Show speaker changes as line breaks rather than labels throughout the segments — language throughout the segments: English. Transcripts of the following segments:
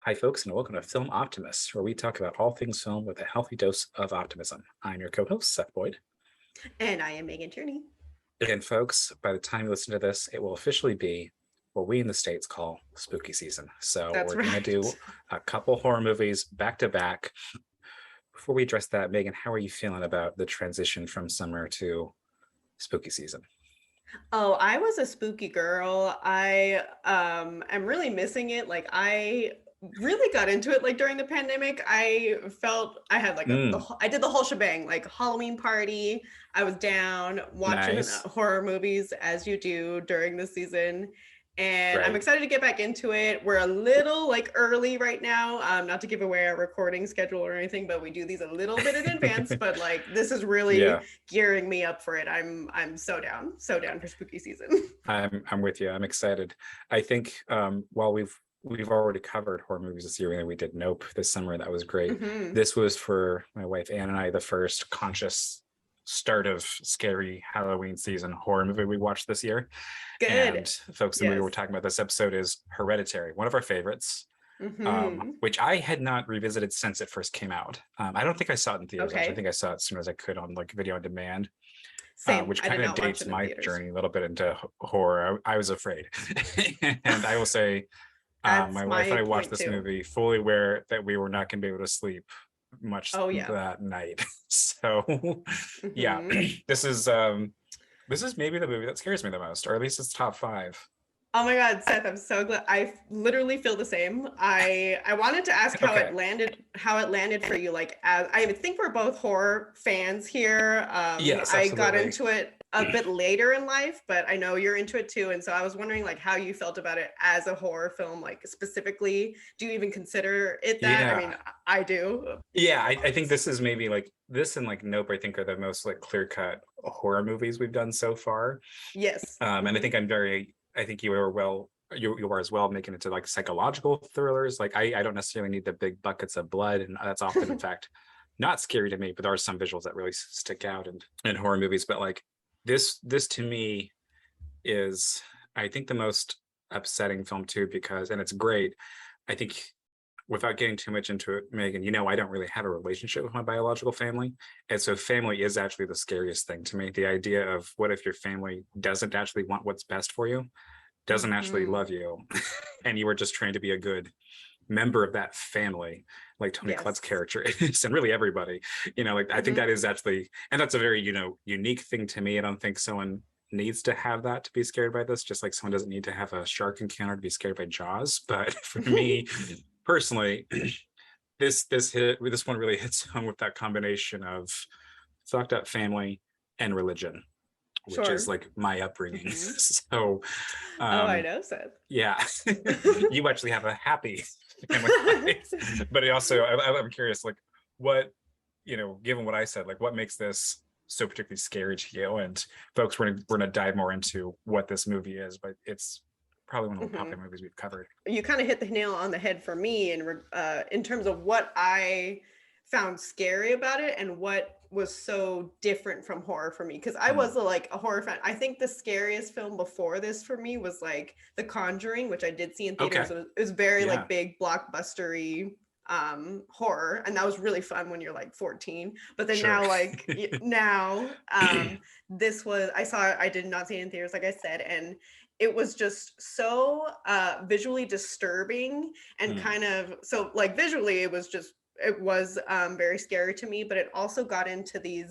Hi, folks, and welcome to Film Optimists, where we talk about all things film with a healthy dose of optimism. I'm your co-host, Seth Boyd.
And I am Megan Tierney.
And folks, by the time you listen to this, it will officially be what we in the States call spooky season. So
That's
we're going to
right.
do a couple horror movies back to back. Before we address that, Megan, how are you feeling about the transition from summer to spooky season?
Oh, I was a spooky girl. I am really missing it. Like I really got into it like during the pandemic. I felt I had like
Mm,
I did the whole shebang, like Halloween party. I was down watching
nice.
horror movies as you do during the season. And I'm
Right.
excited to get back into it. We're a little like early right now, not to give away our recording schedule or anything, but we do these a little bit in advance. But like this is really
Yeah,
gearing me up for it. I'm so down for spooky season.
I'm with you. I'm excited. I think while we've already covered horror movies this year, and we did Nope this summer. That was great.
Hmm.
This was for my wife Anne and I the first conscious start of scary Halloween season horror movie we watched this year.
Good.
And folks, the movie we're
Yes.
talking about this episode is Hereditary, one of our favorites,
Hmm.
which I had not revisited since it first came out. I don't think I saw it in theaters. Actually, I
Okay.
think I saw it as soon as I could on like video on demand,
Same.
which
I did
kind of
not watch
dates
it in
my
theaters.
journey a little bit into horror. I was afraid. And I will say,
That's
my wife and
my
I watched
point
this
too.
movie fully aware that we were not going to be able to sleep much
Oh yeah.
that night. So, yeah,
Hmm.
this is maybe the movie that scares me the most, or at least it's top five.
Oh my God, Seth, I'm so glad. I literally feel the same. I wanted to ask
Okay.
how it landed for you. Like, as I think we're both horror fans here.
Yes,
I got
absolutely.
into it a bit later in life, but I know you're into it too. And so I was wondering, like, how you felt about it as a horror film. Like, specifically, do you even consider it that? I
Yeah.
mean, I do.
Yeah, I think this is maybe like this and like Nope, I think are the most like clear-cut horror movies we've done so far.
Yes.
And I
Hmm.
think I think you are you are as well making it to like psychological thrillers. Like I don't necessarily need the big buckets of blood, and that's often in fact not scary to me, but there are some visuals that really stick out in horror movies. But like this to me is I think the most upsetting film too, because and it's great. I think without getting too much into it, Megan, I don't really have a relationship with my biological family. And so family is actually the scariest thing to me. The idea of what if your family doesn't actually want what's best for you, doesn't actually
Hmm.
love you, and you were just trying to be a good member of that family, like Toni Collette's
Yes.
character is, and really everybody, like I think
Hmm.
that is actually, and that's a very, unique thing to me. I don't think someone needs to have that to be scared by this, just like someone doesn't need to have a shark encounter to be scared by Jaws. But for me personally, this one really hits home with that combination of fucked up family and religion, which is
Sure.
like my upbringing.
Hmm.
So
Oh, I
um
know, Seth.
yeah, you actually have a happy family life. But it also I'm curious, like what, given what I said, like what makes this so particularly scary to you? And folks, we're gonna dive more into what this movie is, but it's probably one of the more
Hmm.
popular movies we've covered.
You kind of hit the nail on the head for me in terms of what I found scary about it and what was so different from horror for me, because I
Mm,
was like a horror fan. I think the scariest film before this for me was like The Conjuring, which I did see in theaters.
okay.
It was very
Yeah.
like big blockbustery horror, and that was really fun when you're like 14. But then
Sure.
now like now this was I did not see it in theaters, like I said, and it was just so visually disturbing and
Mm,
kind of, so like visually it was very scary to me, but it also got into these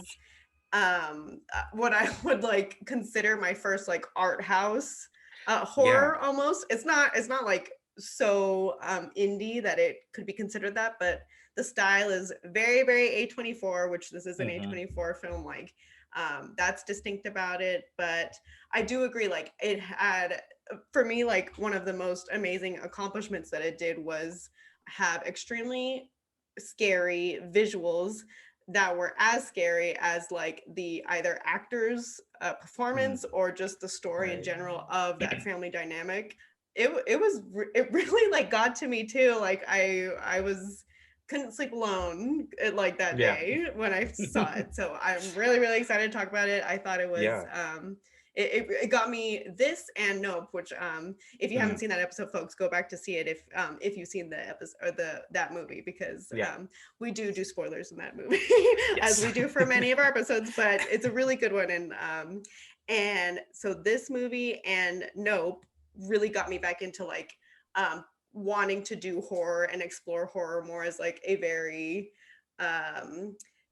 what I would like consider my first like art house
yeah.
horror almost. It's not like so indie that it could be considered that, but the style is very, very A24, which this is an
Hmm.
A24 film. Like that's distinct about it. But I do agree, like it had, for me, like one of the most amazing accomplishments that it did was have extremely scary visuals that were as scary as like the either actors
Mm,
performance or just the story in
right.
general of that family dynamic. It really like got to me too. Like I was couldn't sleep alone like that
Yeah.
day when I saw it. So I'm really, really excited to talk about it. I thought
Yeah.
it got me this and Nope, which if you haven't seen that episode, folks, go back to see it if you've seen the episode or that movie, because we do spoilers in that movie as we do for many of our episodes, but it's a really good one. And so this movie and Nope really got me back into like wanting to do horror and explore horror more as like a very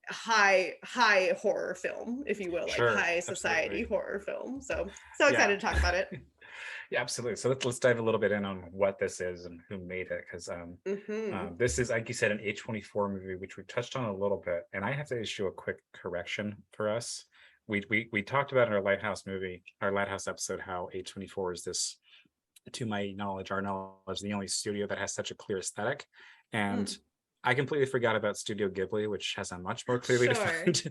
high horror film, if you will, like high society horror film. So excited to talk about it.
Yeah, absolutely. So let's dive a little bit in on what this is and who made it, because this is, like you said, an A24 movie, which we touched on a little bit, and I have to issue a quick correction for us. We talked about in our Lighthouse episode, how A24 is this, to my knowledge, our knowledge, the only studio that has such a clear aesthetic. And I completely forgot about Studio Ghibli, which has a much more clearly defined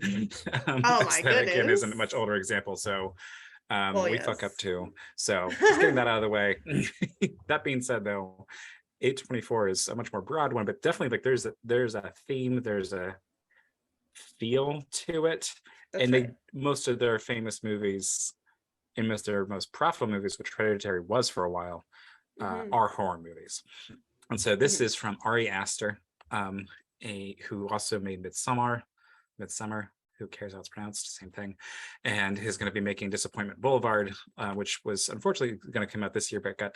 aesthetic and is a much older example. So we fuck up too. So just getting that out of the way. That being said, though, A24 is a much more broad one, but definitely like there's a theme, there's a feel to it. That's and most of their famous movies, and most of their most profitable movies, which Hereditary was for a while, are horror movies. And so this is from Ari Aster, who also made Midsummer, who cares how it's pronounced, same thing, and is going to be making Disappointment Boulevard, which was unfortunately going to come out this year, but got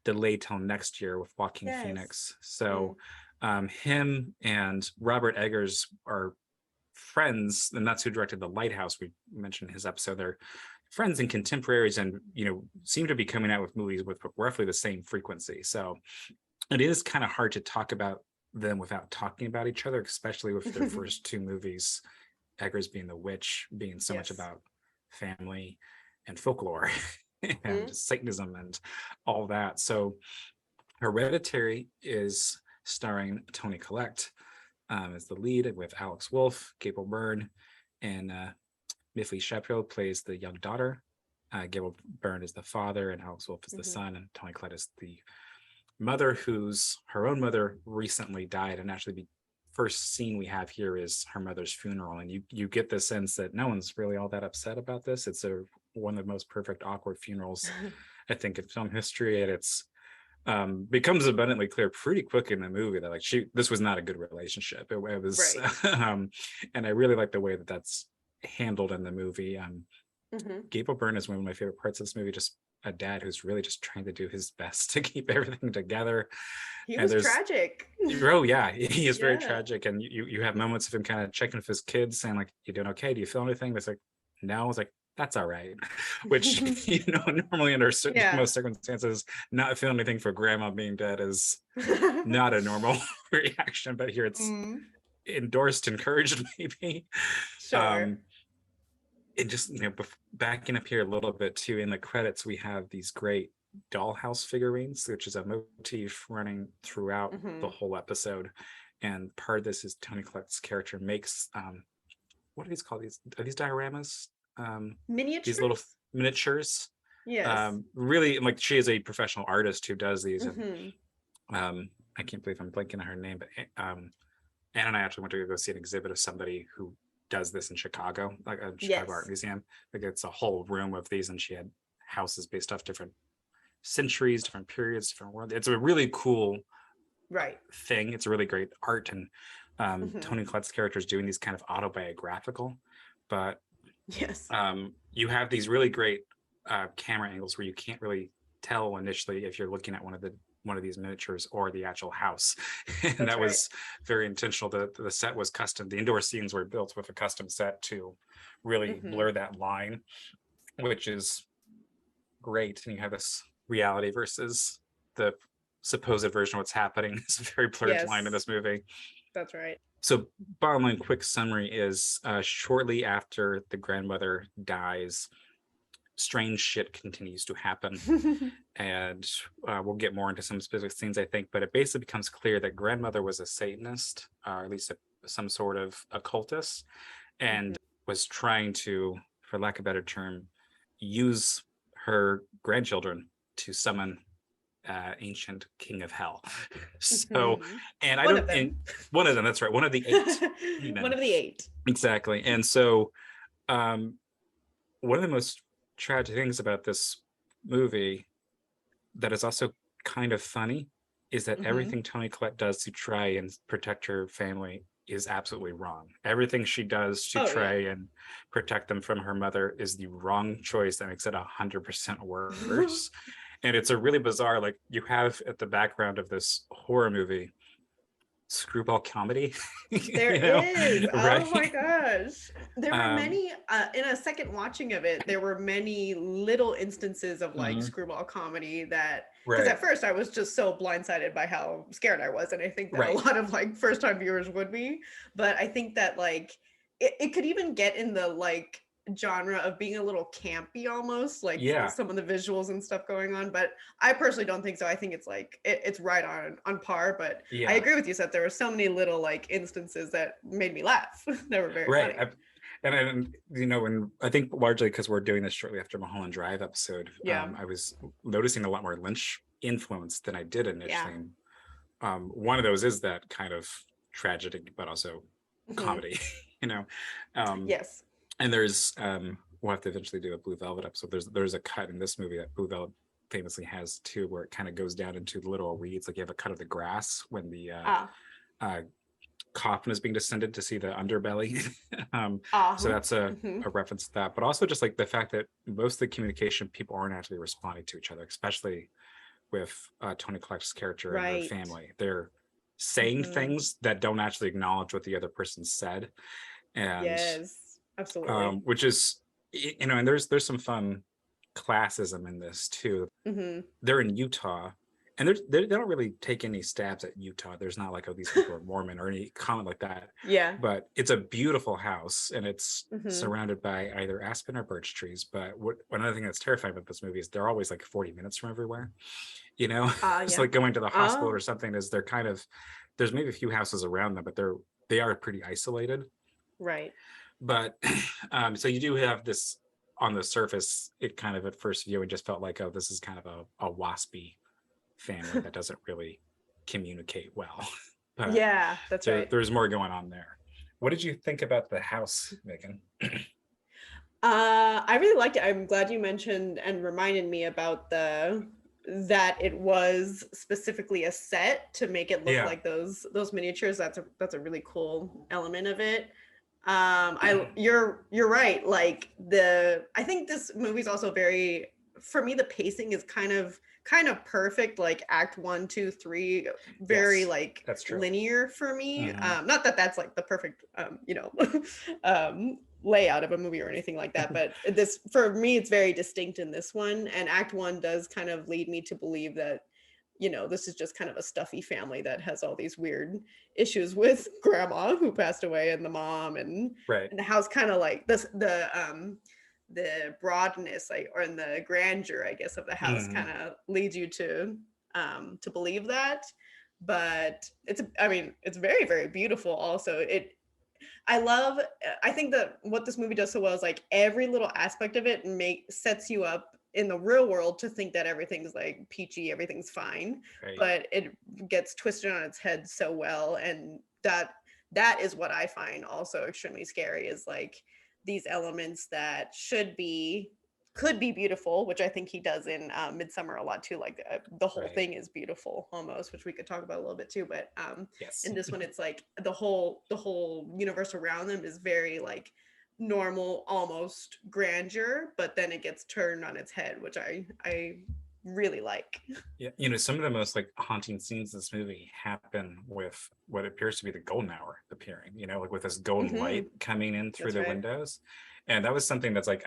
delayed till next year with Joaquin Phoenix. So him and Robert Eggers are friends, and that's who directed The Lighthouse. We mentioned his episode. They're friends and contemporaries, and seem to be coming out with movies with roughly the same frequency. So it is kind of hard to talk about them without talking about each other, especially with their first two movies, Eggers being The Witch, being so much about family and folklore and Satanism and all that. So Hereditary is starring Toni Collette as the lead, with Alex Wolff, Gabriel Byrne, and Miffy Shapiro plays the young daughter. Gabriel Byrne is the father, and Alex Wolff is the son, and Toni Collette is the mother, her own mother recently died. And actually the first scene we have here is her mother's funeral, and you get the sense that no one's really all that upset about this. It's one of the most perfect awkward funerals I think in film history, and it's becomes abundantly clear pretty quick in the movie that this was not a good relationship. It was and I really like the way that that's handled in the movie. Gabriel Byrne is one of my favorite parts of this movie, just a dad who's really just trying to do his best to keep everything together.
He was tragic.
Oh yeah, he is very tragic, and you have moments of him kind of checking with his kids, saying like, "You doing okay? Do you feel anything?" It's like, "No." It's like, "That's all right," which normally under most circumstances, not feeling anything for grandma being dead is not a normal reaction, but here it's endorsed, encouraged, maybe.
Sure.
And just backing up here a little bit too, in the credits we have these great dollhouse figurines, which is a motif running throughout the whole episode. And part of this is Toni Collette's character makes what are these called? Are these dioramas?
Miniatures?
These little miniatures.
Yes.
Really, like, she is a professional artist who does these. And I can't believe I'm blanking on her name, but Anne and I actually went to go see an exhibit of somebody who does this in Chicago, like a Chicago Art Museum. Like, it's a whole room of these, and she had houses based off different centuries, different periods, different worlds. It's a really cool thing. It's a really great art, and Toni Collette's character is doing these kind of autobiographical, but you have these really great camera angles where you can't really tell initially if you're looking at one of these miniatures or the actual house. And that was very intentional. The set was custom. The indoor scenes were built with a custom set to really blur that line, which is great. And you have this reality versus the supposed version of what's happening. It's a very blurred line in this movie.
That's right.
So bottom line, quick summary is shortly after the grandmother dies, strange shit continues to happen. And we'll get more into some specific scenes, I think, but it basically becomes clear that grandmother was a Satanist, or at least some sort of occultist, and was trying to, for lack of a better term, use her grandchildren to summon ancient king of hell. So, and I don't, and one of them, that's right, one of the eight.
One of the eight.
Exactly. And so one of the most tragic things about this movie that is also kind of funny is that
Hmm.
everything Toni Collette does to try and protect her family is absolutely wrong. Everything she does to
Oh
try
yeah.
and protect them from her mother is the wrong choice that makes it 100% worse. And it's a really bizarre, like you have at the background of this horror movie, screwball comedy,
There
you know,
is. Oh my
right?
gosh. There were
Um,
many, in a second watching of it, there were many little instances of like
mhm,
screwball comedy that, because
right,
at first I was just so blindsided by how scared I was. And I think that a
right.
lot of like first time viewers would be. But I think that like it could even get in the like genre of being a little campy almost, like
Yeah,
some of the visuals and stuff going on. But I personally don't think so. I think it's like it's right on par. But I
yeah.
agree with you, Seth. There were so many little like instances that made me laugh. They were very
Right.
funny.
And you know, and I think largely because we're doing this shortly after Mulholland Drive episode,
Yeah.
I was noticing a lot more Lynch influence than I did
Yeah.
initially. And, one of those is that kind of tragedy, but also
Hmm.
comedy, you know. Um,
Yes.
and there's we'll have to eventually do a Blue Velvet episode. There's a cut in this movie that Blue Velvet famously has too, where it kind of goes down into the little weeds. Like you have a cut of the grass when the
Ah.
uh, coffin is being descended to see the underbelly. So
Uh-huh.
that's
Hmm.
a reference to that, but also just like the fact that most of the communication people aren't actually responding to each other, especially with Toni Collette's character and her
Right.
family. They're saying
Hmm.
things that don't actually acknowledge what the other person said, and
Yes. Absolutely.
which is, you know, and there's some fun classism in this too.
Hmm.
They're in Utah, and they don't really take any stabs at Utah. There's not like, oh, these people are Mormon or any comment like that.
Yeah.
But it's a beautiful house, and it's
Hmm.
surrounded by either aspen or birch trees. But one other thing that's terrifying about this movie is they're always like 40 minutes from everywhere. You know, it's
Yeah.
like going to the hospital
Oh.
or something. Is they're kind of, there's maybe a few houses around them, but they are pretty isolated.
Right.
But so you do have this on the surface. It kind of at first view, it just felt like, oh, this is kind of a waspy family that doesn't really communicate well. But
Yeah, that's right.
there's more going on there. What did you think about the house, Megan?
I really liked it. I'm glad you mentioned and reminded me about the that it was specifically a set to make it look
Yeah.
like those miniatures. That's a really cool element of it. I you're right. Like I think this movie's also very, for me the pacing is kind of perfect, like act one, two, three, very
Yes,
like
that's true.
linear for me.
Mhm.
Not that that's like the perfect layout of a movie or anything like that, but this, for me, it's very distinct in this one. And act one does kind of lead me to believe that this is just kind of a stuffy family that has all these weird issues with grandma who passed away and the mom,
Right.
and the house kind of like this the broadness, like, or in the grandeur, I guess, of the house
Mhm.
kind of leads you to believe that. But I mean, it's very, very beautiful also. I love, I think that what this movie does so well is like every little aspect of it sets you up in the real world to think that everything's like peachy, everything's fine,
Right.
but it gets twisted on its head so well. And that is what I find also extremely scary, is like these elements that could be beautiful, which I think he does in Midsummer a lot too. Like the whole
Right.
thing is beautiful almost, which we could talk about a little bit too. But
Yes.
in this one, it's like the whole universe around them is very like normal, almost grandeur, but then it gets turned on its head, which I really like.
Yeah, you know, some of the most like haunting scenes in this movie happen with what appears to be the golden hour appearing, you know, like with this golden light
Hmm.
coming in through
That's
the
right.
windows. And that was something that's like,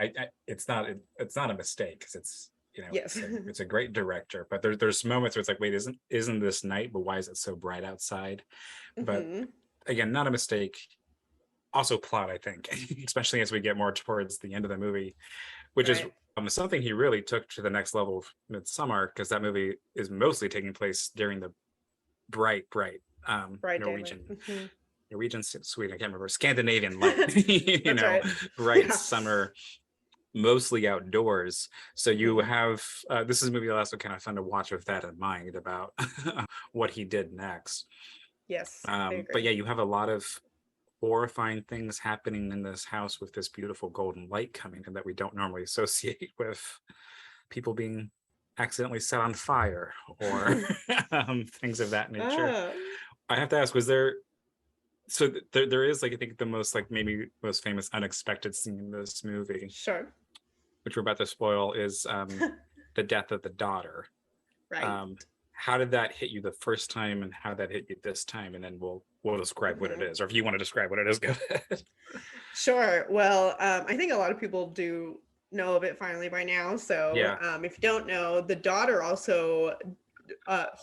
it's not a mistake, because it's, you know,
Yes.
it's a great director, but there's moments where it's like, wait, isn't this night, but why is it so bright outside? But
Hmm.
again, not a mistake. Also plot, I think, especially as we get more towards the end of the movie, which is
Right.
something he really took to the next level of Midsummer, because that movie is mostly taking place during the bright
Bright daylight. Hmm.
Norwegian, Sweden, I can't remember, Scandinavian light, you
That's
know,
right.
bright
Yeah.
summer, mostly outdoors. So you
Hmm.
have this is a movie also kind of fun to watch with that in mind about what he did next.
Yes, I
But
agree.
yeah, you have a lot of horrifying things happening in this house with this beautiful golden light coming in that we don't normally associate with people being accidentally set on fire or things of that nature.
Oh,
I have to ask, was there so there is like I think the most like maybe most famous unexpected scene in this movie,
sure.
which we're about to spoil, is the death of the daughter.
Right.
How did that hit you the first time, and how did that hit you this time? And then we'll describe what it is, or if you want to describe what it is, go ahead.
Sure. Well, I think a lot of people do know of it finally by now. So,
Yeah,
if you don't know, the daughter also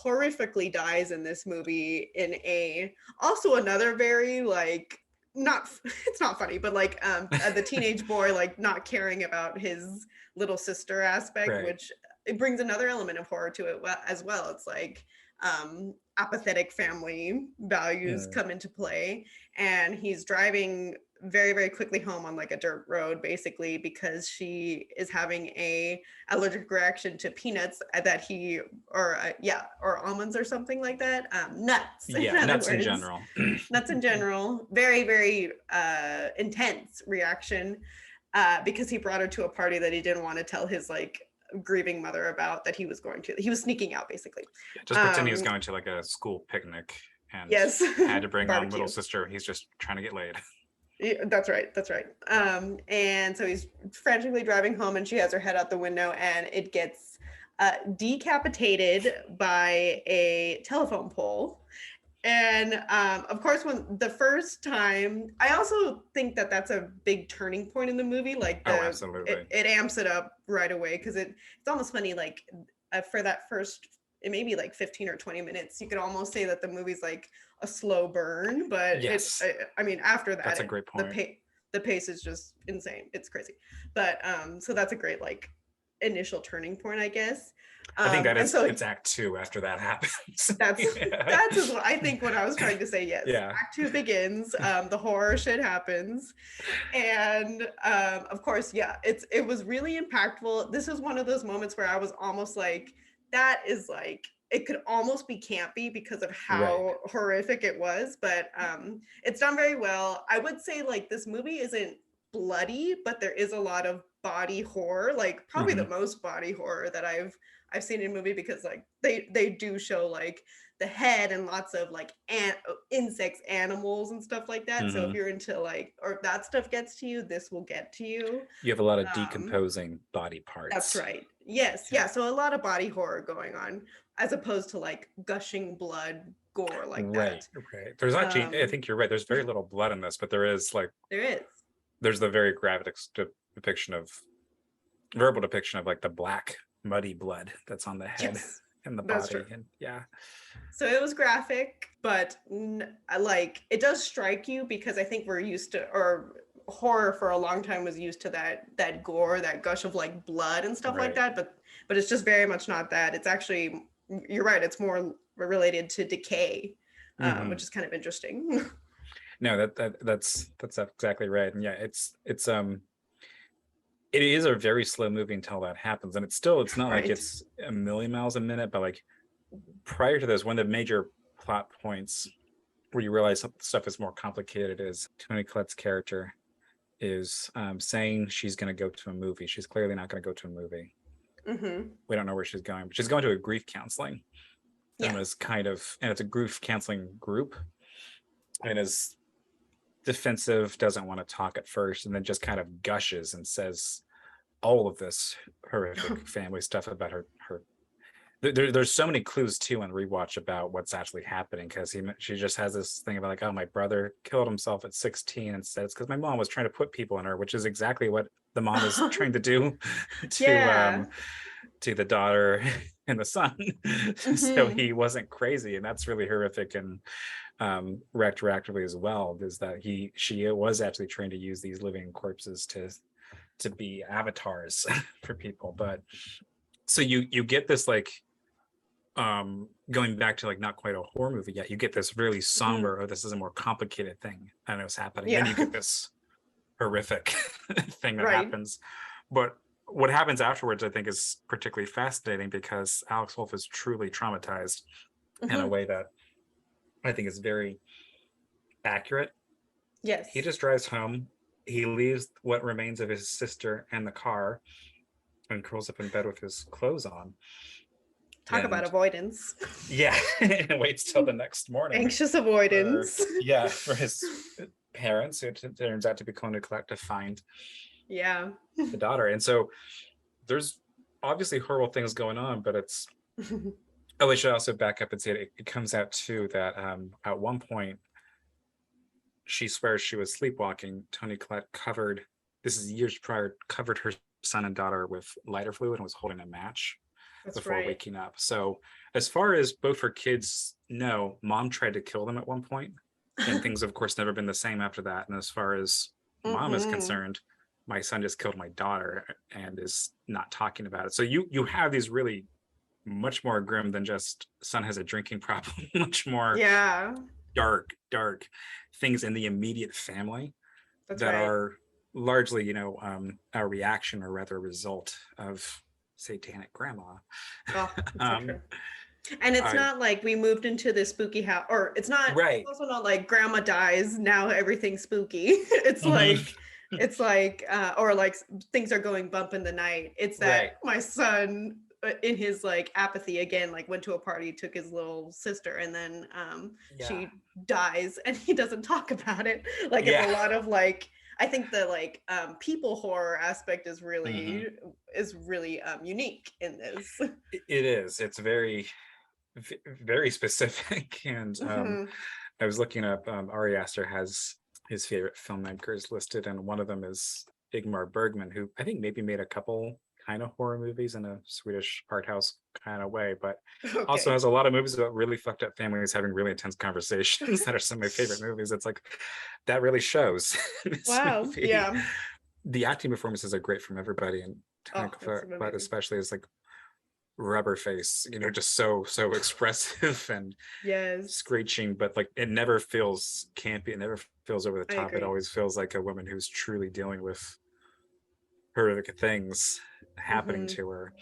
horrifically dies in this movie in a also another very like not it's not funny, but like the teenage boy like not caring about his little sister aspect,
right.
which it brings another element of horror to it as well. It's like apathetic family values
Mm.
come into play, and he's driving very very quickly home on like a dirt road basically because she is having a allergic reaction to peanuts that he or yeah, or almonds or something like that, nuts in
Yeah,
other
nuts in
words,
general.
nuts in general, very very intense reaction, because he brought her to a party that he didn't want to tell his like grieving mother about, that he was going to, he was sneaking out basically.
Just pretend he was going to like a school picnic and
Yes.
had to bring on little
Barbecue.
sister. He's just trying to get laid.
Yeah, that's right. That's right. And so he's frantically driving home, and she has her head out the window, and it gets decapitated by a telephone pole. And of course, when the first time, I also think that that's a big turning point in the movie. Like
Oh, absolutely.
it amps it up right away because it's almost funny. Like for that first, it may be like 15 or 20 minutes. You could almost say that the movie's like a slow burn, but
Yes,
I mean, after
that's
that,
a great point.
the pace is just insane. It's crazy. But so that's a great like initial turning point, I guess.
I think that
And
is
so
it's Act Two after that happens.
that's
Yeah.
that's is what I think what I was trying to say. Yes,
Yeah.
Act Two begins. The horror shit happens, and of course, yeah, it was really impactful. This is one of those moments where I was almost like, that is like it could almost be campy because of
Right.
how horrific it was, but it's done very well. I would say like this movie isn't bloody, but there is a lot of body horror, like probably the
Mhm.
most body horror that I've seen in a movie, because like they do show like the head and lots of like insects, animals and stuff like that. So if
Mhm.
you're into like, or if that stuff gets to you, this will get to you.
You have a lot of
Um,
decomposing body
that's
parts.
right. Yes,
Yeah.
yeah. So a lot of body horror going on, as opposed to like gushing blood gore like
Right.
that.
Right. There's actually, I
Um,
think you're right. There's very little blood in this, but there is like
there is.
there's the very graphic depiction of verbal depiction of like the black muddy blood that's on the head
Yes,
and the
that's
body,
true.
and yeah.
So it was graphic, but like it does strike you because I think we're used to, or horror for a long time was used to that gore, that gush of like blood and stuff like
Right.
that. But it's just very much not that. It's actually, you're right. It's more related to decay,
Hmm.
which is kind of interesting.
No, that's exactly right. And yeah, it is a very slow movie until that happens. And it's not like
Right.
it's a million miles a minute, but like prior to this, one of the major plot points where you realize stuff is more complicated is Toni Collette's character is saying she's going to go to a movie. She's clearly not going to go to a movie.
Mm-hmm.
We don't know where she's going, but she's going to a grief counseling, and
Yeah.
it's a grief counseling group, and is defensive, doesn't want to talk at first, and then just kind of gushes and says all of this horrific family stuff about her. There's so many clues too in rewatch about what's actually happening, because she just has this thing about like, oh, my brother killed himself at 16 and said it's because my mom was trying to put people in her, which is exactly what the mom is trying to do
Yeah.
to the daughter and the son. So
Mm-hmm.
he wasn't crazy, and that's really horrific. And retroactively as well, is that she was actually trying to use these living corpses to be avatars for people. But so you get this like going back to like not quite a horror movie yet, you get this really
Mm-hmm.
somber, oh, this is a more complicated thing and it was happening, then
Yeah.
you get this horrific thing that
Right.
happens. But what happens afterwards I think is particularly fascinating, because Alex Wolff is truly traumatized in a
Mm-hmm.
way that I think is very accurate. He
Yes.
just drives home. He leaves what remains of his sister and the car and curls up in bed with his clothes on.
Talk about
And
avoidance.
yeah, and waits till the next morning
Anxious
for,
avoidance.
yeah, for his parents, who turns out to be Toni Collette, to find
Yeah.
the daughter. And so there's obviously horrible things going on, but it's, oh, we should also back up and say it comes out too that at one point she swears she was sleepwalking. Toni Collette covered, this is years prior, covered her son and daughter with lighter fluid and was holding a match
That's
before
right.
waking up. So as far as both her kids know, mom tried to kill them at one point, and things of course never been the same after that. And as far as mom is
Hmm.
concerned, my son just killed my daughter and is not talking about it. So you have these really much more grim than just son has a drinking problem, much more
Yeah,
dark things in the immediate family
that's
that
right.
are largely, a reaction or rather a result of satanic grandma.
Oh, it's so
um,
true. And it's
I
not like we moved into this spooky house, or it's
right.
also not like grandma dies, now everything's spooky. It's
Mhm.
like, or like things are going bump in the night. It's that
Right.
my son, in his like apathy again, like went to a party, took his little sister, and then
Yeah.
she dies and he doesn't talk about it. Like it's a
Yeah.
lot of like, I think the like people horror aspect
Mhm.
is really unique in this.
It is. It's very, very specific. And
Mhm.
I was looking up, Ari Aster has his favorite filmmakers listed, and one of them is Ingmar Bergman, who I think maybe made a couple kind of horror movies in a Swedish art house kind of way, but also
Okay.
has a lot of movies about really fucked up families having really intense conversations that are some of my favorite movies. It's like that really shows in this
Wow.
movie.
Yeah.
The acting performances are great from everybody, and Toni
Oh, it's
Collette
amazing.
especially is like rubber face, just so expressive and
Yes,
screeching, but like it never feels campy, it never feels over the
I
top. It
agree.
always feels like a woman who's truly dealing with horrific things happening
Hmm.
to her.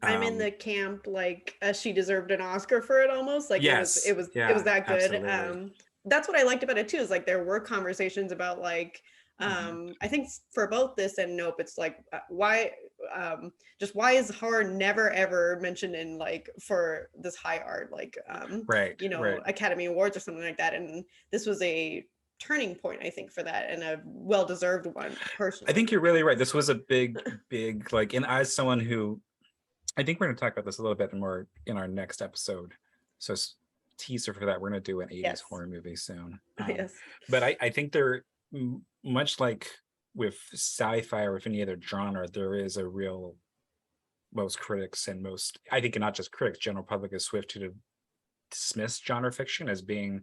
I'm in
um
the camp like she deserved an Oscar for it almost. Like
yes,
it was
yeah,
that good.
absolutely.
That's what I liked about it too, is like there were conversations about like
Mhm.
I think for both this and Nope, it's like why just why is horror never ever mentioned in like for this high art like
Right, right.
Academy Awards or something like that. And this was a turning point, I think, for that, and a well deserved one
I
personally.
think you're really right. This was a big like, and as someone who, I think we're going to talk about this a little bit more in our next episode. So teaser for that, we're going to do an 80s
Yes.
horror movie soon.
Yes.
But I think there, much like with sci-fi or with any other genre, there is a real, most critics and most, I think not just critics, general public is swift to dismiss genre fiction as being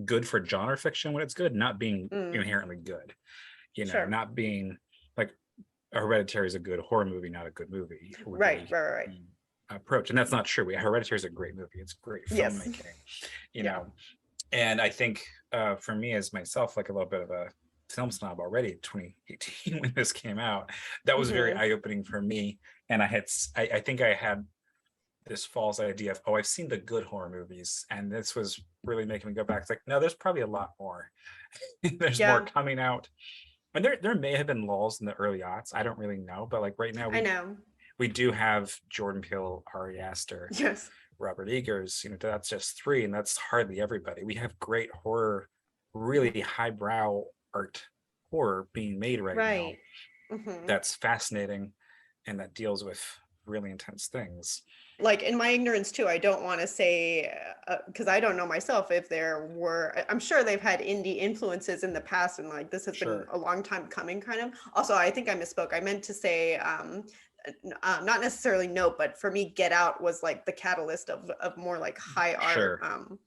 good for genre fiction when it's good, not being
Mm,
inherently good,
sure.
not being like Hereditary is a good horror movie, not a good movie, would
Right,
be
right, right, right.
the approach. And that's not true. Hereditary is a great movie. It's great
Yes.
filmmaking, you
Yeah.
know. And I think for me as myself, like a little bit of a film snob already, 2018 when this came out, that was very
Hmm.
eye-opening for me. And I think I had this false idea of, oh, I've seen the good horror movies, and this was really making me go back. It's like, no, there's probably a lot more. There's more
Yeah,
coming out. And there may have been lulls in the early aughts. I don't really know, but like right now
I know.
we do have Jordan Peele, Ari Aster,
Yes.
Robert Eggers. That's just three, and that's hardly everybody. We have great horror, really highbrow art horror being made right now
Right. Hmm.
that's fascinating and that deals with really intense things.
Like in my ignorance too, I don't want to say because I don't know myself if there were. I'm sure they've had indie influences in the past, and like this has been
Sure.
a long time coming. Kind of. Also, I think I misspoke. I meant to say not necessarily Nope, but for me, Get Out was like the catalyst of more like high art
Sure.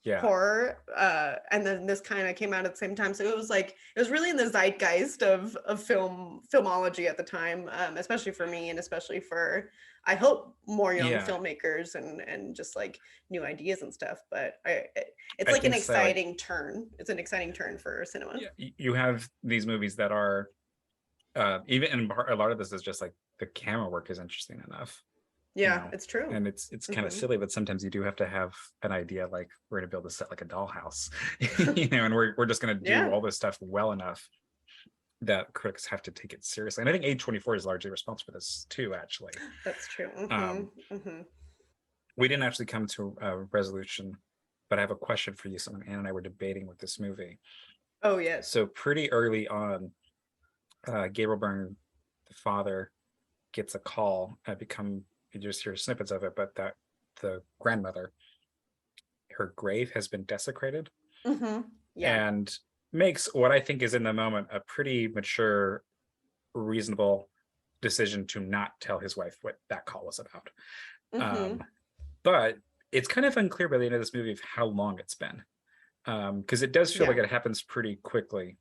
Yeah.
horror, and then this kind of came out at the same time. So it was like it was really in the zeitgeist of filmology at the time, especially for me, and especially for I hope more young
Yeah.
filmmakers and just like new ideas and stuff. But it's
I
like an
think so. Like,
exciting turn. It's an exciting turn for cinema.
yeah, you have these movies that are even, and a lot of this is just like the camera work is interesting enough
Yeah, it's true.
and it's kind of silly, but sometimes you do have to have an idea, like we're going to build a set like a dollhouse, and we're just going to do all this stuff well enough that critics have to take it seriously. And I think A24 is largely responsible for this too, actually.
That's true.
We didn't actually come to a resolution, but I have a question for you, something Anne and I were debating with this movie.
Oh, yes.
So pretty early on, Gabriel Byrne, the father, gets a call. You just hear snippets of it, but that the grandmother, her grave has been desecrated, and makes what I think is in the moment a pretty mature, reasonable decision to not tell his wife what that call was about. But it's kind of unclear by the end of this movie of how long it's been, because it does feel like it happens pretty quickly.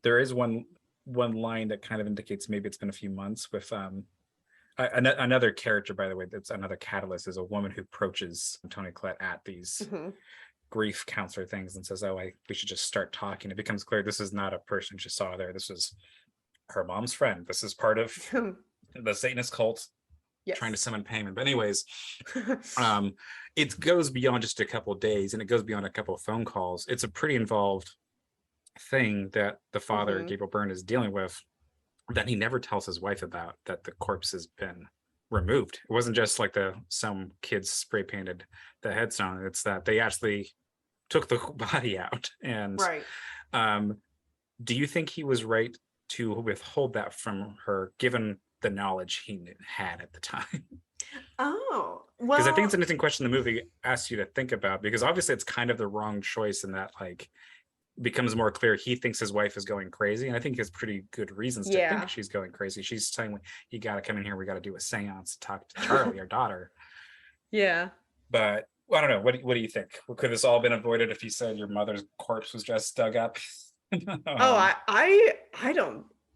There is one line that kind of indicates maybe it's been a few months with another character, by the way, that's another catalyst, is a woman who approaches Toni Collette at these grief counselor things and says, we should just start talking. It becomes clear this is not a person she saw there. This is her mom's friend. This is part of the Satanist cult trying to summon payment. But anyways, it goes beyond just a couple of days, and it goes beyond a couple of phone calls. It's a pretty involved thing that the father, Gabriel Byrne, is dealing with, that he never tells his wife about, that the corpse has been removed. It wasn't just like some kids spray painted the headstone. It's that they actually took the body out. And do you think he was right to withhold that from her, given the knowledge he had at the time?
Oh, well,
because I think it's an interesting question the movie asks you to think about, because obviously it's kind of the wrong choice in that, like, becomes more clear he thinks his wife is going crazy, and I think he has pretty good reasons to think she's going crazy. She's saying, you got to come in here, we got to do a seance to talk to Charlie, our daughter. But I don't know, what do you think? Could this all been avoided if he said your mother's corpse was just dug up?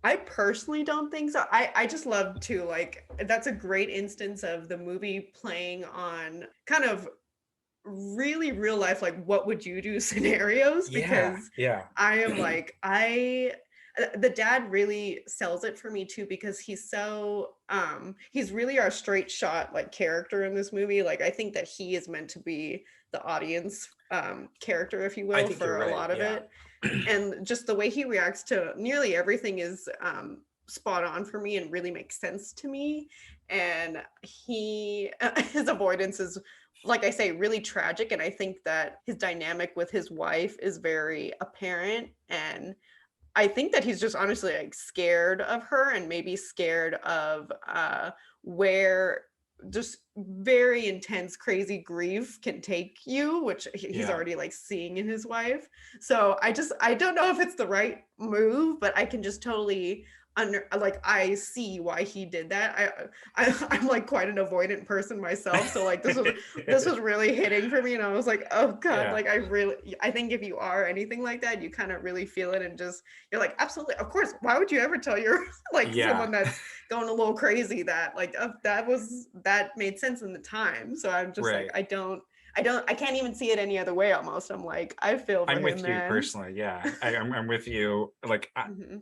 I personally don't think so. I just love to, like, that's a great instance of the movie playing on kind of really real life, like, what would you do scenarios, because I am like, the dad really sells it for me too, because he's so he's really our straight shot, like, character in this movie. Like, I think that he is meant to be the audience character, if you will, for a lot of it. And just the way he reacts to nearly everything is spot on for me and really makes sense to me. And his avoidance is, like I say, really tragic. And I think that his dynamic with his wife is very apparent. And I think that he's just honestly, like, scared of her, and maybe scared of where just very intense, crazy grief can take you, which he's already, like, seeing in his wife. So I don't know if it's the right move, but I can just totally I see why he did that. I'm like quite an avoidant person myself, so, like, this was really hitting for me, and I was like, oh god, like, I think if you are anything like that, you kind of really feel it, and just, you're like, absolutely, of course, why would you ever tell your, like, someone that's going a little crazy that, like, that made sense in the time. So I'm just like, I can't even see it any other way. Almost, I'm like, I feel for him,
I'm with you
man.
personally. I'm with you. Like,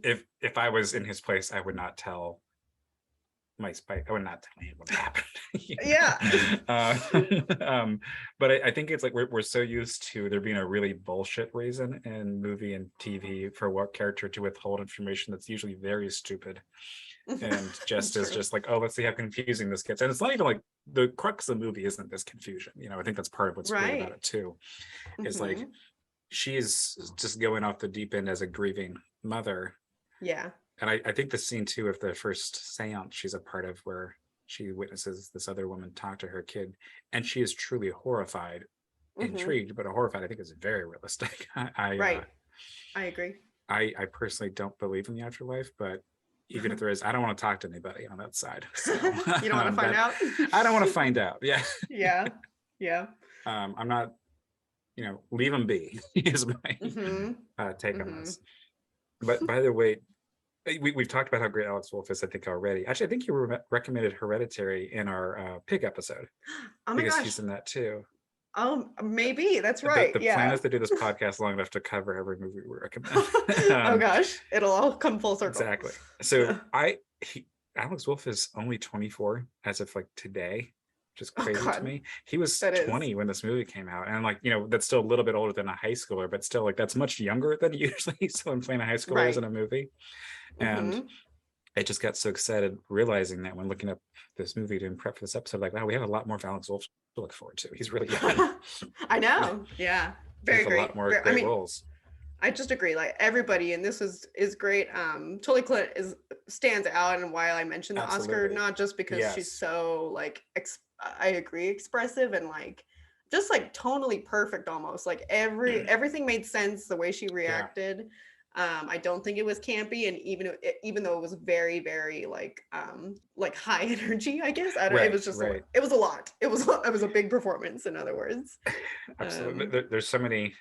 if I was in his place, I would not tell I would not tell him what happened. But I think it's like we're so used to there being a really bullshit reason in movie and TV for what character to withhold information that's usually very stupid. And just is just like, oh, let's see how confusing this gets. And it's not even like the crux of the movie isn't this confusion. I think that's part of what's great about it too. Is like, she is just going off the deep end as a grieving mother. And I think the scene too of the first seance she's a part of, where she witnesses this other woman talk to her kid, and she is truly horrified, intrigued, but horrified, I think, is very realistic.
I agree.
I personally don't believe in the afterlife, but even if there is, I don't want to talk to anybody on that side. So,
you don't want to find out?
I don't want to find out. I'm not, leave them be is my take on this. But by the way, we've talked about how great Alex Wolff is, I think, already. Actually, I think you recommended Hereditary in our pig episode.
Oh my
because
gosh.
he's in that too.
Oh, maybe that's right.
The plan is to do this podcast long enough to cover every movie we recommend.
Oh gosh, it'll all come full circle.
Exactly. So Alex Wolff is only 24 as of like today. which is
Oh
crazy to
God,
me. He was
that is.
20 when this movie came out, and like, that's still a little bit older than a high schooler, but still, like, that's much younger than usually someone playing a high schooler is in
Right.
a movie. And
Hmm.
I just got so excited realizing that when looking up this movie to prep for this episode, like, wow, we have a lot more Valence Wolf to look forward to. He's really young.
I know. Yeah.
He
Very
has a lot
great.
more
I
great
mean,
roles.
I just agree. Like everybody, and this is great. Toni Collette is stands out, and why I mentioned the Oscar,
Absolutely.
not just because she's
Yes.
so like I agree, expressive and like just like tonally perfect almost. Like everything made sense the way she
Yeah.
reacted. I don't think it was campy, and even though it was very very like high energy, I guess I don't. It
Right.
was just
Right.
it was a lot. It was a big performance. In other words,
Absolutely.
um,
There's so many.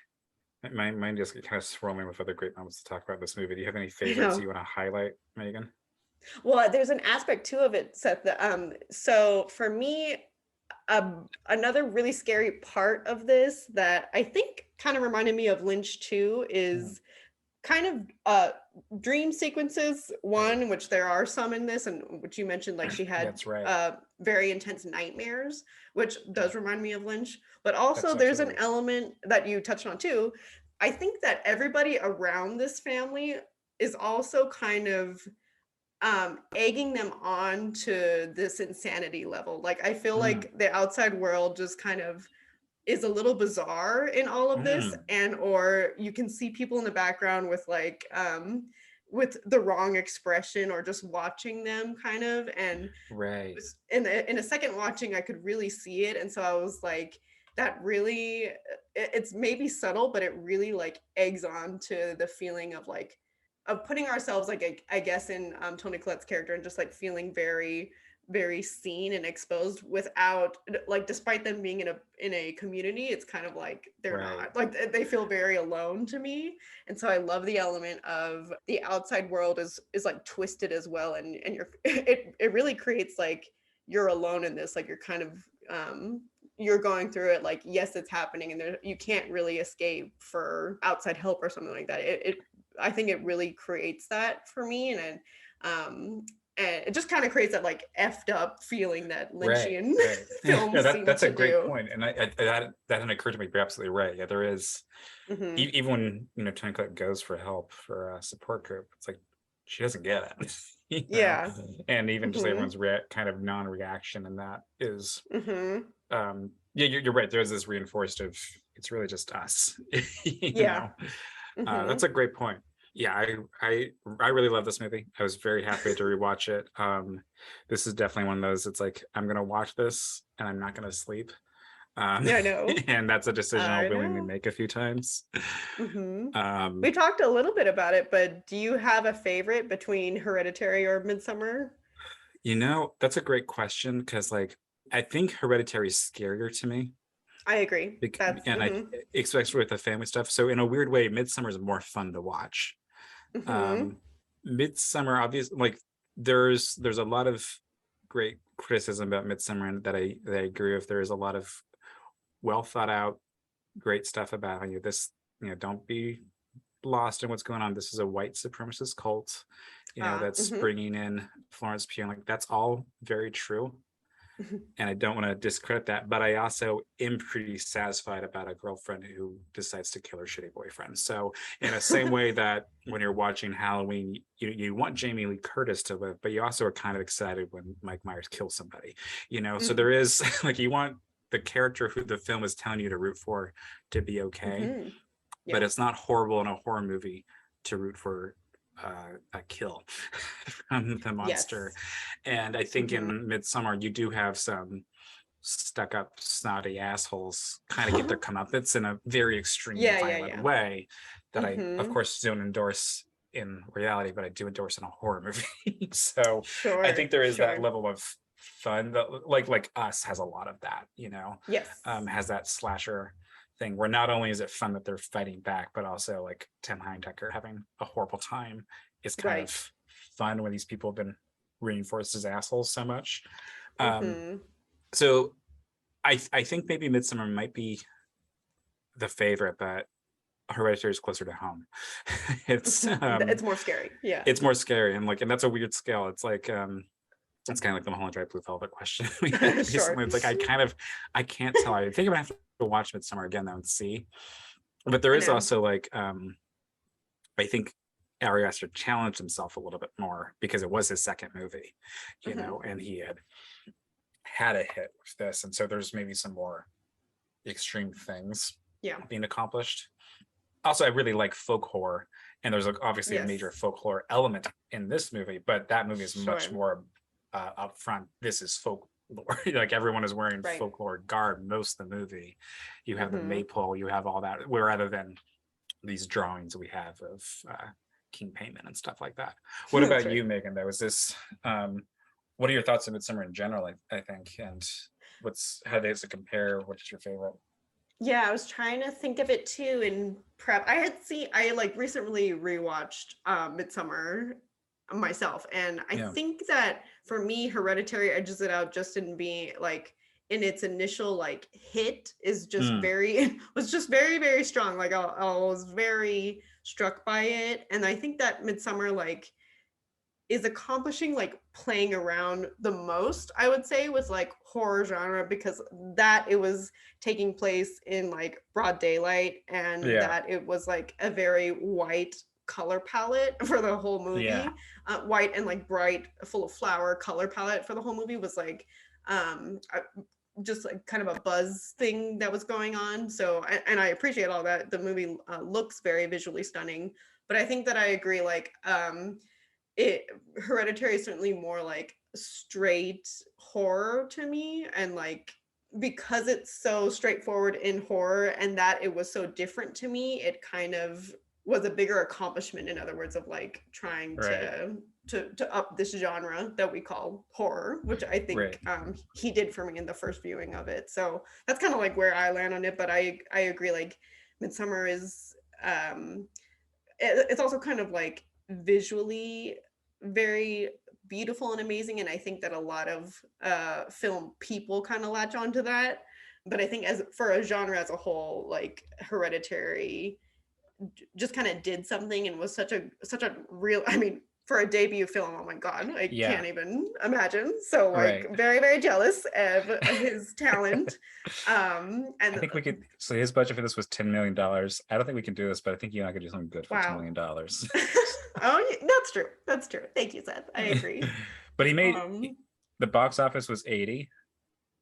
My mind just get kind of swirling with other great moments to talk about this movie. Do you have any
I
favorites
know.
you want to highlight, Megan?
Well, there's an aspect too of it, Seth. That, so for me, another really scary part of this that I think kind of reminded me of Lynch too
Mm,
is kind of dream sequences.
right.
One, which there are some in this, and which you mentioned, like she had
That's right.
very intense nightmares, which
Yeah,
does remind me of Lynch. But also,
that's
there's an
absolutely.
element that you touched on too. I think that everybody around this family is also kind of egging them on to this insanity level. Like I feel
Mm,
like the outside world just kind of is a little bizarre in all of this,
mm,
and or you can see people in the background with the wrong expression or just watching them kind of. And
right.
in a second watching I could really see it, and so I was like that really it's maybe subtle, but it really like eggs on to the feeling of like of putting ourselves like I guess in Toni Collette's character, and just like feeling very very seen and exposed without like despite them being in a community, it's kind of like they're
Right.
not like they feel very alone to me. And so I love the element of the outside world is like twisted as well, and you're it really creates like you're alone in this, like you're kind of you're going through it, like yes it's happening, and there you can't really escape for outside help or something like that. It I think it really creates that for me, and it just kind of creates that like effed up feeling that
Right.
Lynchian
Right. Yeah,
films seem
that's a
to
great
do.
point. And that hadn't occurred to me. You're absolutely right. Yeah, there is,
Hmm.
even when Tony Collette goes for help for a support group, it's like she doesn't get it.
Yeah.
And even just
Hmm.
everyone's kind of non-reaction, and that is,
Hmm.
yeah, you're right. There's this reinforced of it's really just us. you
Yeah.
know
Hmm.
That's a great point. Yeah, I really love this movie. I was very happy to rewatch it. This is definitely one of those. It's like I'm gonna watch this and I'm not gonna sleep. Um,
Yeah, I know.
and that's a decision I'll
I
willingly
know.
make a few times.
Hmm.
Um,
We talked a little bit about it, but do you have a favorite between Hereditary or Midsummer?
that's a great question because, like, I think Hereditary is scarier to me,
I agree. That's
and I especially with the family stuff. So in a weird way, Midsummer is more fun to watch.
hmm.
um Midsummer, obviously, like, there's a lot of great criticism about Midsummer, and that I agree with. There's a lot of well thought out great stuff about how this, don't be lost in what's going on. This is a white supremacist cult, that's
Hmm.
bringing in Florence Pugh, and like that's all very true, and I don't want to discredit that, but I also am pretty satisfied about a girlfriend who decides to kill her shitty boyfriend. So, in the same way that when you're watching Halloween, you want Jamie Lee Curtis to live, but you also are kind of excited when Mike Myers kills somebody. So there is like, you want the character who the film is telling you to root for to be okay,
Hmm.
but
Yeah.
it's not horrible in a horror movie to root for a kill from the monster.
Yes.
And I think
Hmm.
in Midsummer, you do have some stuck up, snotty assholes kind of get their comeuppance in a very extreme,
Yeah, yeah,
violent
yeah.
way that I, of
Hmm.
course, don't endorse in reality, but I do endorse in a horror movie. So I think
Sure,
there is that
sure.
level of fun that, like Us has a lot of that,
Yes.
has that slasher thing where not only is it fun that they're fighting back, but also like Tim Heidecker having a horrible time is kind
Right.
of fun when these people have been reinforced as assholes so much. Um,
Hmm.
so I think maybe Midsummer might be the favorite, but Hereditary is closer to home. it's
It's more scary. Yeah.
it's more scary, and that's a weird scale. It's like It's kind of like the Mulholland Drive Blue Velvet question we had
Sure.
recently. It's like I can't tell. I think I'm gonna have to watch Midsummer again though and see. But there
I
is
know.
also like I think Ari Aster challenged himself a little bit more because it was his second movie,
Hmm.
and he had a hit with this, and so there's maybe some more extreme things
Yeah.
being accomplished. Also, I really like folk horror, and there's obviously a major
Yes.
folklore element in this movie, but that movie is much
Sure.
more upfront. This is folklore. Like everyone is wearing
Right.
folklore garb most of the movie. You have the
Hmm.
maypole, you have all that, where rather than these drawings we have of King Payment and stuff like that. What
That's
about
right.
you, Megan? Though, is this what are your thoughts on Midsummer in general? I think, and how does it compare? What's your favorite?
Yeah, I was trying to think of it too in prep. I like recently rewatched Midsummer myself, and I
Yeah.
think that for me, Hereditary edges it out just in being like in its initial like hit is just
Mm,
very was just very very strong. Like I was very struck by it, and I think that Midsummer like is accomplishing like playing around the most, I would say, with like horror genre, because that it was taking place in like broad daylight, and
yeah.
that it was like a very white color palette for the whole
Yeah.
movie. White and like bright full of flower color palette for the whole movie was like just like kind of a buzz thing that was going on. So and I appreciate all that. The movie looks very visually stunning, but I think that I agree like it Hereditary is certainly more like straight horror to me, and like because it's so straightforward in horror and that it was so different to me, it kind of was a bigger accomplishment, in other words, of like trying
Right.
to up this genre that we call horror, which I
Right.
think he did for me in the first viewing of it. So that's kind of like where I land on it, but I agree like Midsummer is it's also kind of like visually very beautiful and amazing, and I think that a lot of film people kind of latch onto that. But I think as for a genre as a whole, like Hereditary just kind of did something and was such a real, I mean, for a debut film, oh my god, I
Yeah.
can't even imagine. So like
Right.
very very jealous of his talent.
I
And
think we could. So his budget for this was $10 million. I don't think we can do this, but I think you and I could do something good for $10
wow.
million.
Oh yeah, that's true, that's true, thank you, Seth, I agree.
But he made
um
the box office was 80.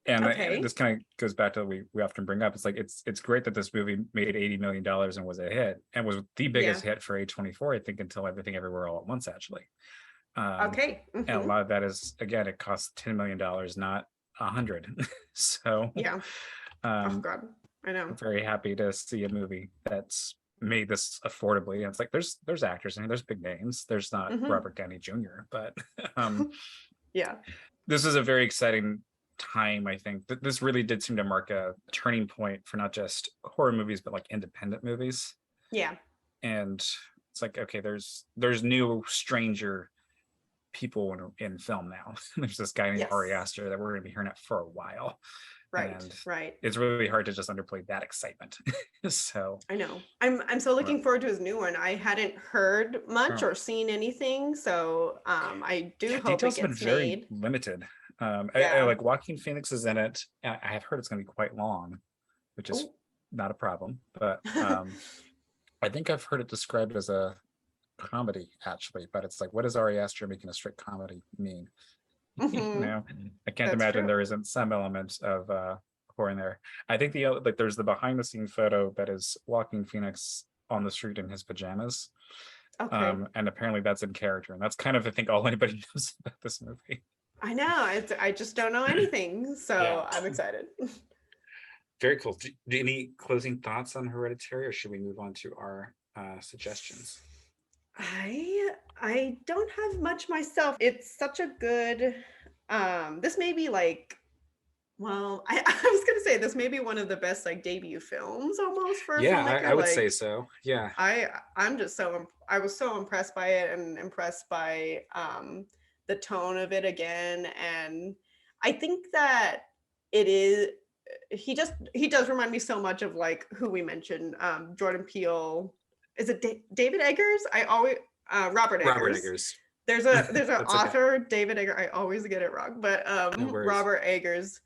And
okay.
this kind of goes back to what we often bring up. It's like it's great that this movie made $80 million and was a hit and was the
Yeah.
biggest hit for A24, I think, until Everything Everywhere All at Once, actually. Um,
Okay.
and a
Hmm.
lot of that is, again, it costs $10 million, not 100. So
Yeah. Oh
um,
God. I know.
I'm very happy to see a movie that's made this affordably. And it's like there's actors in here, there's big names. There's not
Hmm.
Robert Downey Jr., but um,
Yeah.
this is a very exciting time. I think that this really did seem to mark a turning point for not just horror movies, but like independent movies.
Yeah.
And it's like, okay, there's new stranger people in film now. There's this guy named Ari
Yes.
Aster that we're going to be hearing it for a while,
Right.
and
Right.
it's really hard to just underplay that excitement. So
I know. I'm so
well,
looking forward to his new one. I hadn't heard much
oh,
or seen anything, so I do
yeah,
hope it
details have been
gets
very
made.
limited. I
Yeah.
like Joaquin Phoenix is in it. I have heard it's going to be quite long, which is
Oh.
not a problem. But I think I've heard it described as a comedy, actually. But it's like, what does Ari Aster making a straight comedy mean?
Hmm.
I can't
That's
imagine
true.
there isn't some element of horror in there. I think like there's the behind the scene photo that is Joaquin Phoenix on the street in his pajamas.
Okay.
And apparently that's in character, and that's kind of I think all anybody knows about this movie.
I know. I just don't know anything,
Yeah,
so I'm excited.
very cool. Any closing thoughts on Hereditary, or should we move on to our suggestions?
I don't have much myself. It's such a good this may be like well, I was gonna say this may be one of the best like debut films almost for a
Yeah,
filmmaker.
I would say
Like
so. Yeah,
I'm just I was so impressed by it and impressed by the tone of it again. And I think that it is he does remind me so much of like who we mentioned, Jordan Peele. Is it David Eggers? I always Robert
Robert
Eggers.
Eggers.
There's an
That's okay.
author, David Eger. I always get it wrong, but
No worries.
Robert Eggers.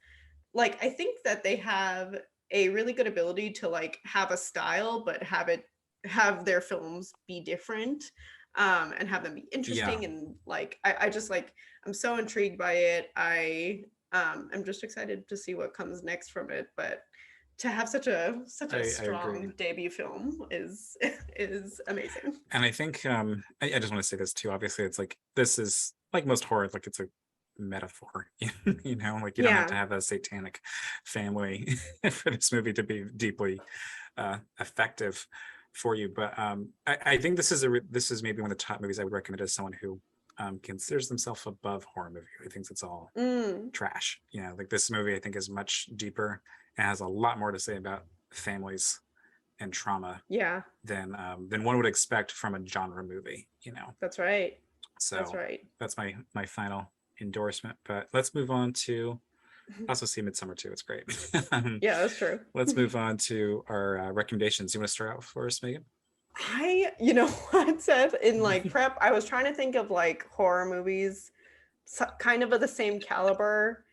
Like I think that they have a really good ability to like have a style, but have their films be different, and have them be
Yeah,
interesting. And like I just like I'm so intrigued by it. I'm just excited to see what comes next from it. But to have such a
I agree.
strong debut film is amazing.
And I think I just want to say this too. Obviously, it's like this is like most horror, like it's a metaphor, you know, like you don't have to
Yeah.
have a satanic family for this movie to be deeply effective for you. But I think this is maybe one of the top movies I would recommend as someone who considers themselves above horror movie, who thinks it's all
Mm,
trash. You know, like this movie I think is much deeper and has a lot more to say about families and trauma
yeah,
than one would expect from a genre movie, you know.
that's right. That's
So
right.
that's my final endorsement. But let's move on to I also see Midsummer too. It's great.
Yeah, that's true.
Let's move on to our recommendations. You want to start out for us, Megan?
You know what, Seth, in like prep, I was trying to think of like horror movies, kind of the same caliber.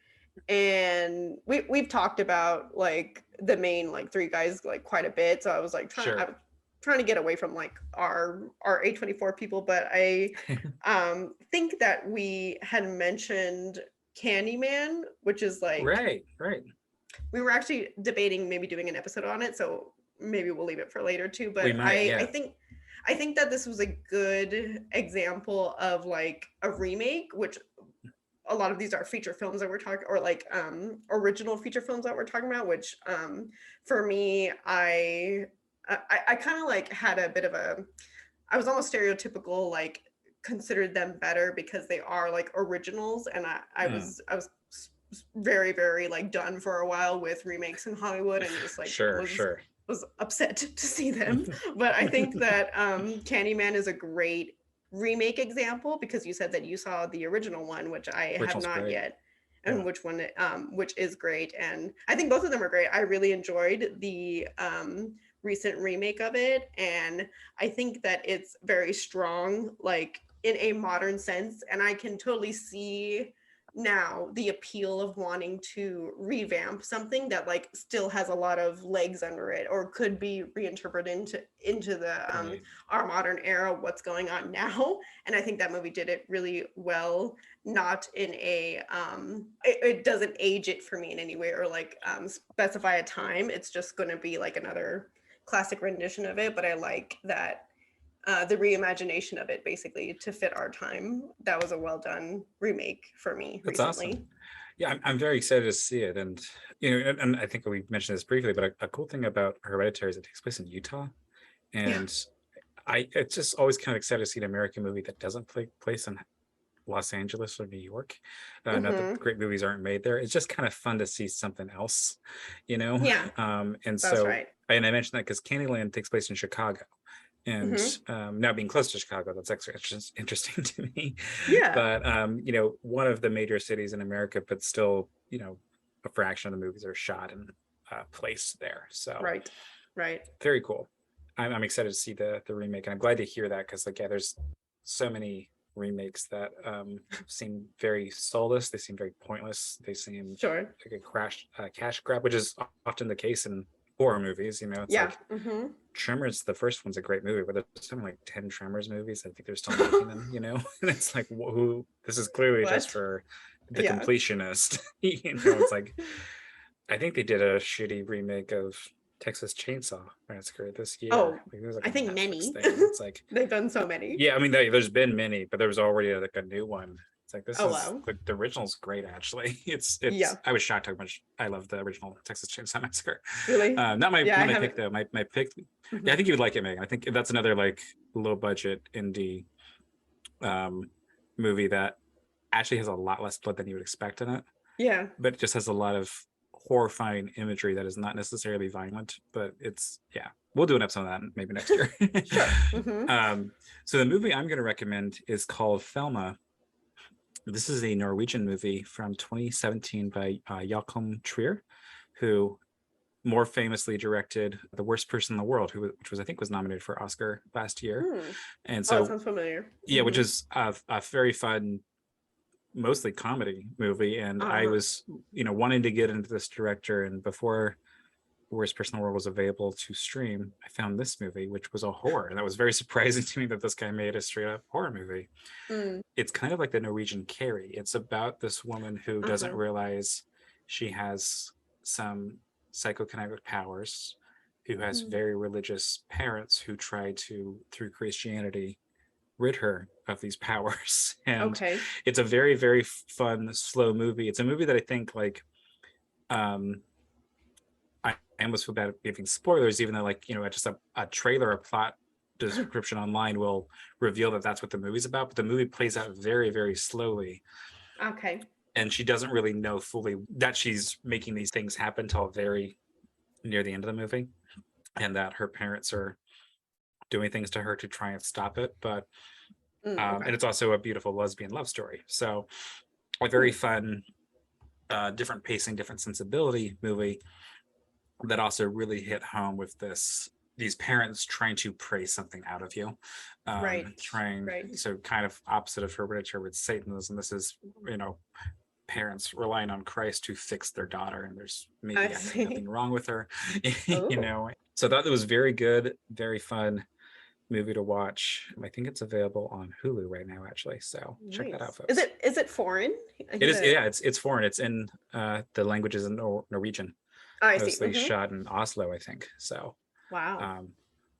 And we've talked about like the main like three guys like quite a bit. So I was like
Sure.
trying to get away from like our A24 people, but I think that we had mentioned Candyman, which is like
Right, right.
we were actually debating maybe doing an episode on it, so maybe we'll leave it for later too.
We
But
might,
I
yeah.
think that this was a good example of like a remake, which a lot of these are feature films that we're talking, or like original feature films that we're talking about, which for me I kind of like had a bit of a, I was almost stereotypical, like considered them better because they are like originals. And I was very very like done for a while with remakes in Hollywood, and just like
Sure, sure.
was upset to see them. But I think that Candyman is a great remake example, because you said that you saw the original one, which I have
Original's
not
great.
yet,
Yeah.
and which is great. And I think both of them are great. I really enjoyed the recent remake of it, and I think that it's very strong, like in a modern sense. And I can totally see now the appeal of wanting to revamp something that like still has a lot of legs under it, or could be reinterpreted into the
Right.
our modern era, what's going on now. And I think that movie did it really well, not in a it doesn't age it for me in any way, or like specify a time. It's just going to be like another classic rendition of it. But I like that the reimagination of it, basically to fit our time. That was a well done remake for me
That's awesome.
recently.
Yeah, I'm very excited to see it. And you know, and I think we mentioned this briefly, but a cool thing about Hereditary is it takes place in Utah.
Yeah.
And I it's just always kind of excited to see an American movie that doesn't take place in Los Angeles or New York. Not that
Mm-hmm.
great movies aren't made there. It's just kind of fun to see something else, you know.
Yeah,
And
that's
so,
right.
and I mentioned that because Candyland takes place in Chicago, and
Mm-hmm.
now being close to Chicago, that's actually interesting to me.
Yeah.
But you know, one of the major cities in America, but still, you know, a fraction of the movies are shot and placed there. So
Right. Right.
very cool. I'm excited to see the remake, and I'm glad to hear that because like yeah, there's so many remakes that seem very soulless. They seem very pointless. They seem
Sure.
like a cash grab, which is often the case in horror movies. You know, it's
Yeah.
like
Mm-hmm.
Tremors. The first one's a great movie, but there's something like 10 Tremors movies. I think they're still making them. You know, and it's like who? This is clearly just
What?
for the
Yeah.
completionist. You know, it's like I think they did a shitty remake of Texas Chainsaw Massacre this year.
Oh,
Like, it was like
I
a
think
Netflix
many.
thing. It's like,
They've done so many.
yeah, I mean, there's been many, but there was already like a new one. It's like this
Oh
is
wow.
the original's great actually.
Yeah.
I was shocked how much I love the original Texas Chainsaw Massacre.
Really? Yeah, I
Not my
haven't.
pick though. My pick. Yeah, I
Mhm.
think you would like it, Megan. I think that's another like low budget indie um movie that actually has a lot less blood than you would expect in it,
Yeah.
but it just has a lot of horrifying imagery that is not necessarily violent, but it's yeah. We'll do an episode on that maybe next year.
Sure. Mm-hmm.
So the movie I'm going to recommend is called Thelma. This is a Norwegian movie from 2017 by Joachim Trier, who more famously directed The Worst Person in the World, which was, I think, was nominated for Oscar last year.
Hmm.
And
Oh, it
so,
sounds familiar.
yeah, which is a very fun, mostly comedy movie. And I
Uh-huh.
was, wanting to get into this director. And before Worst Person in the World was available to stream, I found this movie, which was a horror. And that was very surprising to me that this guy made a straight up horror movie.
Mm.
It's kind of like the Norwegian Carrie. It's about this woman who doesn't
Uh-huh.
realize she has some psychokinetic powers, who has
Mm.
very religious parents who try to, through Christianity, rid her of these powers. And
Okay.
it's a very, very fun, slow movie. It's a movie that I think, like, I almost feel bad giving spoilers, even though, like, just a trailer, a plot description online will reveal that that's what the movie's about. But the movie plays out very, very slowly.
Okay.
And she doesn't really know fully that she's making these things happen till very near the end of the movie, and that her parents are doing things to her to try and stop it. But
Okay.
and it's also a beautiful lesbian love story. So a very fun, different pacing, different sensibility movie that also really hit home with these parents trying to pray something out of you,
Right.
so kind of opposite of Hereditary with Satanism. This is, parents relying on Christ to fix their daughter, and there's maybe
I
actually nothing
see.
wrong with her.
Oh,
So I thought it was very good, very fun movie to watch. I think it's available on Hulu right now, actually, so check that out,
nice. Is
folks.
it foreign?
It
He
is,
said.
yeah, it's foreign. It's in the languages in Norwegian,
Oh, I see.
mostly shot in Oslo, I think. So
Wow.
um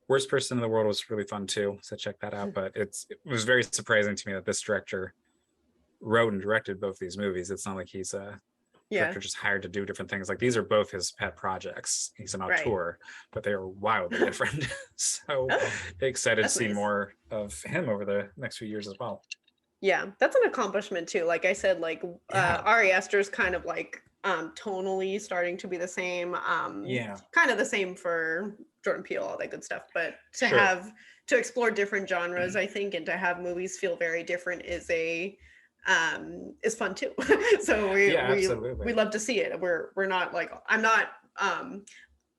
Worst Person in the World was really fun too, so check that out. But it was very surprising to me that this director wrote and directed both these movies. It's not like he's a
Yeah.
director just hired to do different things. Like, these are both his pet projects. He's an
Right.
auteur, but they are wildly different. So
Oh,
excited to
that's
see
nice.
more of him over the next few years as well.
Yeah, that's an accomplishment too. Like I said, like
Yeah,
Ari Aster's kind of like tonally starting to be the same.
yeah,
Kind of the same for Jordan Peele, all that good stuff. But
sure.
to explore different genres, I think, and to have movies feel very different is fun too. So
Yeah,
we
absolutely.
love to see it. We're not like I'm not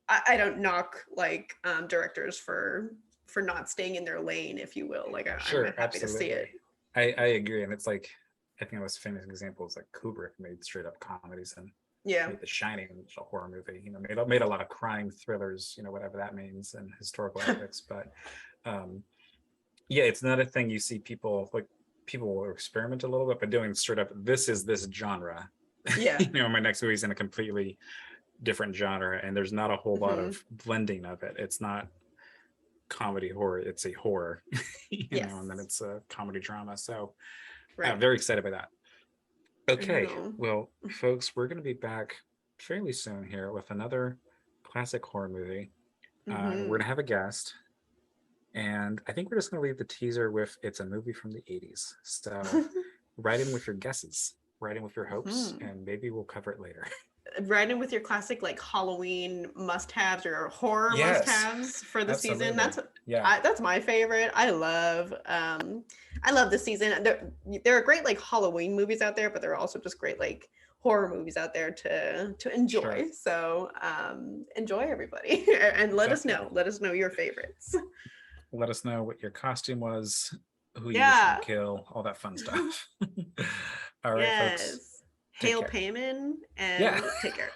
I don't knock like directors for not staying in their lane, if you will. Like I'm
Sure,
happy to see
absolutely.
it.
I agree. And it's like, I think the most famous example is like Kubrick made straight up comedies and
Yeah.
made The Shining, which is a horror movie, made a lot of crime thrillers, whatever that means, and historical epics. But yeah, it's not a thing you see people will experiment a little bit, but doing straight up, this is this genre.
Yeah.
My next movie's in a completely different genre, and there's not a whole lot
Hmm.
of blending of it. It's not comedy horror, it's a horror, and then
Yes.
it's a comedy drama. So I'm
Right.
very excited by that.
I
Okay,
know.
well, folks, we're going to be back fairly soon here with another classic horror movie. We're going
Hmm.
to have a guest, and I think we're just going to leave the teaser with it's a movie from the 80s. So write in with your guesses, write in with your hopes,
Hmm.
and maybe we'll cover it later.
Right in with your classic like Halloween must-haves or horror
Yes,
must-haves for the season.
absolutely. Yeah,
That's my favorite. I love the season. There are great like Halloween movies out there, but there are also just great like horror movies out there to enjoy.
sure.
So enjoy everybody and
Definitely.
let us know your favorites.
Let us know what your costume was, who you wish you
Yeah.
could kill, all that fun stuff. All right, folks,
Yes.
take
Hail
care.
Payman
Yeah.
and take care.